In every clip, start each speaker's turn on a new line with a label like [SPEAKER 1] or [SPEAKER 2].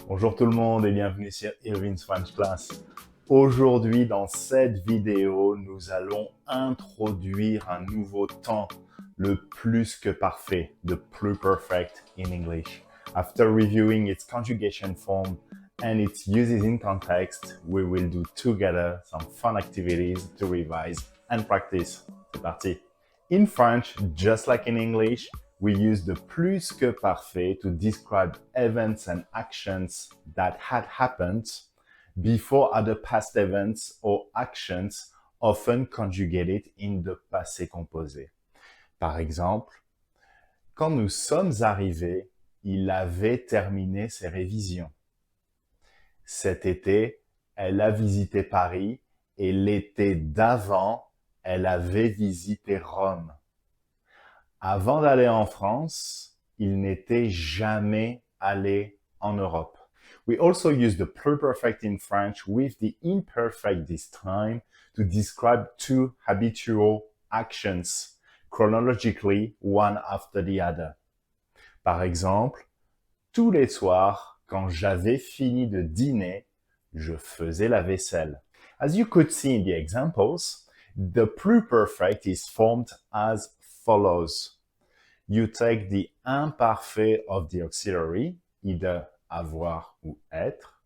[SPEAKER 1] Bonjour tout le monde et bienvenue sur Irvin's French Class. Aujourd'hui, dans cette vidéo, nous allons introduire un nouveau temps, le plus que parfait, the pluperfect in English. After reviewing its conjugation form and its uses in context, we will do together some fun activities to revise and practice. C'est parti. In French, just like in English, we use the plus que parfait to describe events and actions that had happened before other past events or actions, often conjugated in the passé composé. Par exemple, quand nous sommes arrivés, il avait terminé ses révisions. Cet été, elle a visité Paris et l'été d'avant, elle avait visité Rome. Avant d'aller en France, il n'était jamais allé en Europe. We also use the pluperfect in French with the imperfect this time to describe two habitual actions chronologically, one after the other. Par exemple, tous les soirs, quand j'avais fini de dîner, je faisais la vaisselle. As you could see in the examples, the pluperfect is formed as follows. You take the imparfait of the auxiliary, either avoir ou être,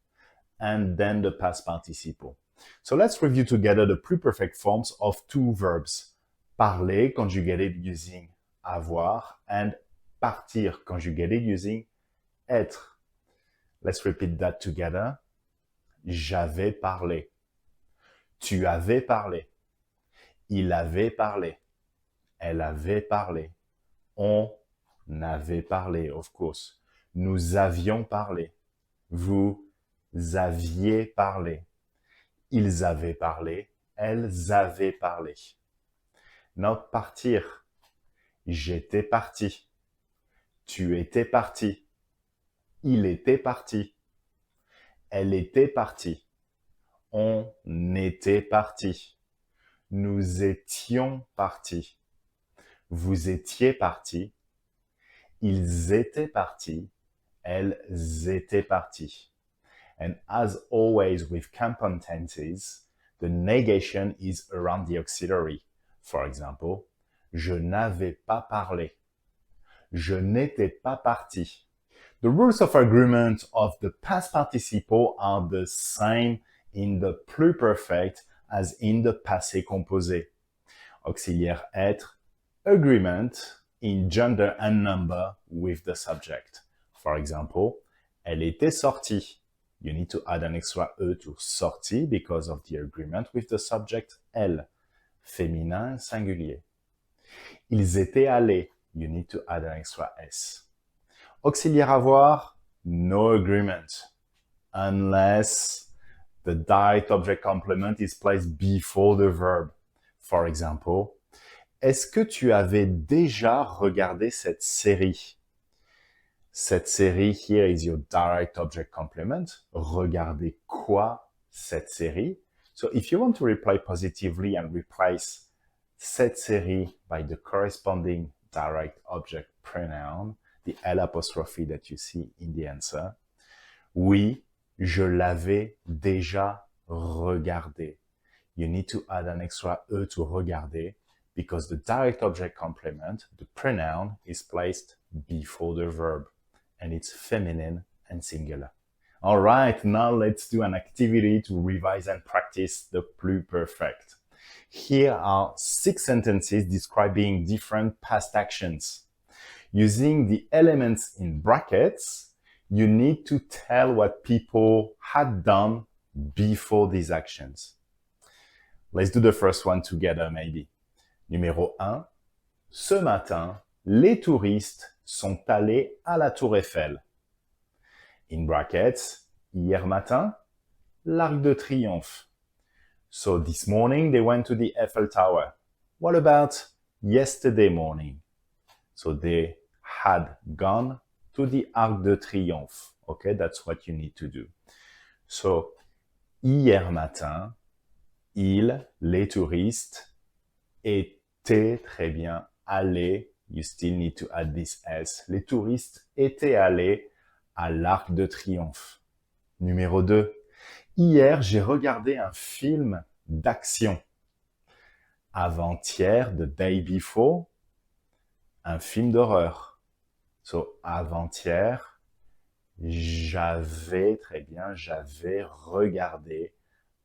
[SPEAKER 1] and then the past participle. So let's review together the pluperfect forms of two verbs. Parler, conjugated using avoir, and partir, conjugated using être. Let's repeat that together. J'avais parlé. Tu avais parlé. Il avait parlé. Elle avait parlé. On avait parlé, of course. Nous avions parlé. Vous aviez parlé. Ils avaient parlé. Elles avaient parlé. Now, partir. J'étais parti. Tu étais parti. Il était parti. Elle était partie. On était parti. Nous étions partis. Vous étiez partis. Ils étaient partis. Elles étaient parties. And as always with compound tenses, the negation is around the auxiliary. For example, je n'avais pas parlé. Je n'étais pas parti. The rules of agreement of the past participle are the same in the pluperfect as in the passé composé. Auxiliaire être, agreement in gender and number with the subject. For example, elle était sortie. You need to add an extra E to sortie because of the agreement with the subject elle. Féminin singulier. Ils étaient allés. You need to add an extra S. Auxiliaire avoir, no agreement. Unless the direct object complement is placed before the verb. For example, est-ce que tu avais déjà regardé cette série? Cette série here is your direct object complement. Regardez quoi, cette série? So if you want to reply positively and replace cette série by the corresponding direct object pronoun, the L apostrophe that you see in the answer, oui, je l'avais déjà regardé. You need to add an extra E to regarder because the direct object complement, the pronoun, is placed before the verb and it's feminine and singular. All right, now let's do an activity to revise and practice the pluperfect. Here are 6 sentences describing different past actions. Using the elements in brackets, you need to tell what people had done before these actions. Let's do the first one together, maybe. Numéro 1. Ce matin, les touristes sont allés à la Tour Eiffel. In brackets, hier matin, l'Arc de Triomphe. So this morning they went to the Eiffel Tower. What about yesterday morning? So they had gone to the Arc de Triomphe. Okay, that's what you need to do. So, hier matin, ils, les touristes, étaient très bien allés. You still need to add this S. Les touristes étaient allés à l'Arc de Triomphe. Numéro 2. Hier, j'ai regardé un film d'action. Avant-hier, the day before, un film d'horreur. So, avant-hier, j'avais regardé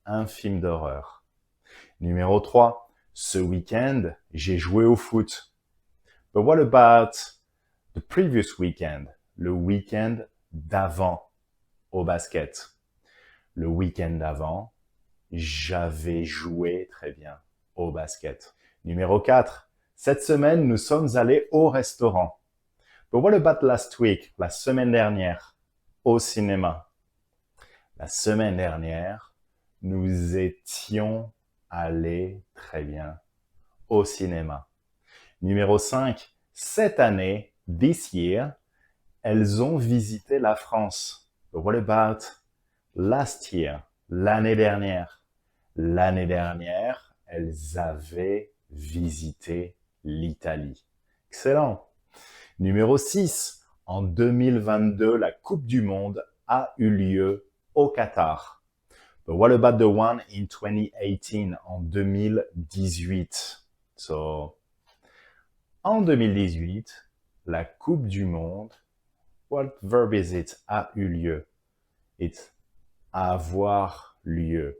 [SPEAKER 1] un film d'horreur. Numéro 3. Ce week-end, j'ai joué au foot. But what about the previous weekend? Le week-end d'avant au basket. Le week-end d'avant, j'avais joué au basket. Numéro 4. Cette semaine, nous sommes allés au restaurant. But what about last week? La semaine dernière, au cinéma. La semaine dernière, nous étions allés au cinéma. Numéro 5. Cette année, this year, elles ont visité la France. But what about last year? L'année dernière. L'année dernière, elles avaient visité l'Italie. Excellent. Numéro 6. En 2022, la Coupe du Monde a eu lieu au Qatar. But what about the one in 2018, en 2018? So, en 2018, la Coupe du Monde, what verb is it? A eu lieu. It's avoir lieu.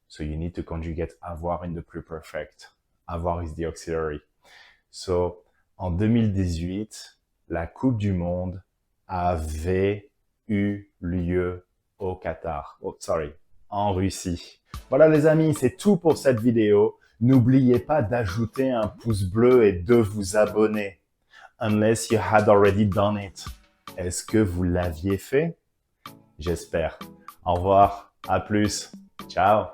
[SPEAKER 1] So you need to conjugate avoir in the pluperfect. Avoir is the auxiliary. So, en 2018, la Coupe du Monde avait eu lieu au Qatar. En Russie. Voilà les amis, c'est tout pour cette vidéo. N'oubliez pas d'ajouter un pouce bleu et de vous abonner. Unless you had already done it. Est-ce que vous l'aviez fait? J'espère. Au revoir, à plus. Ciao.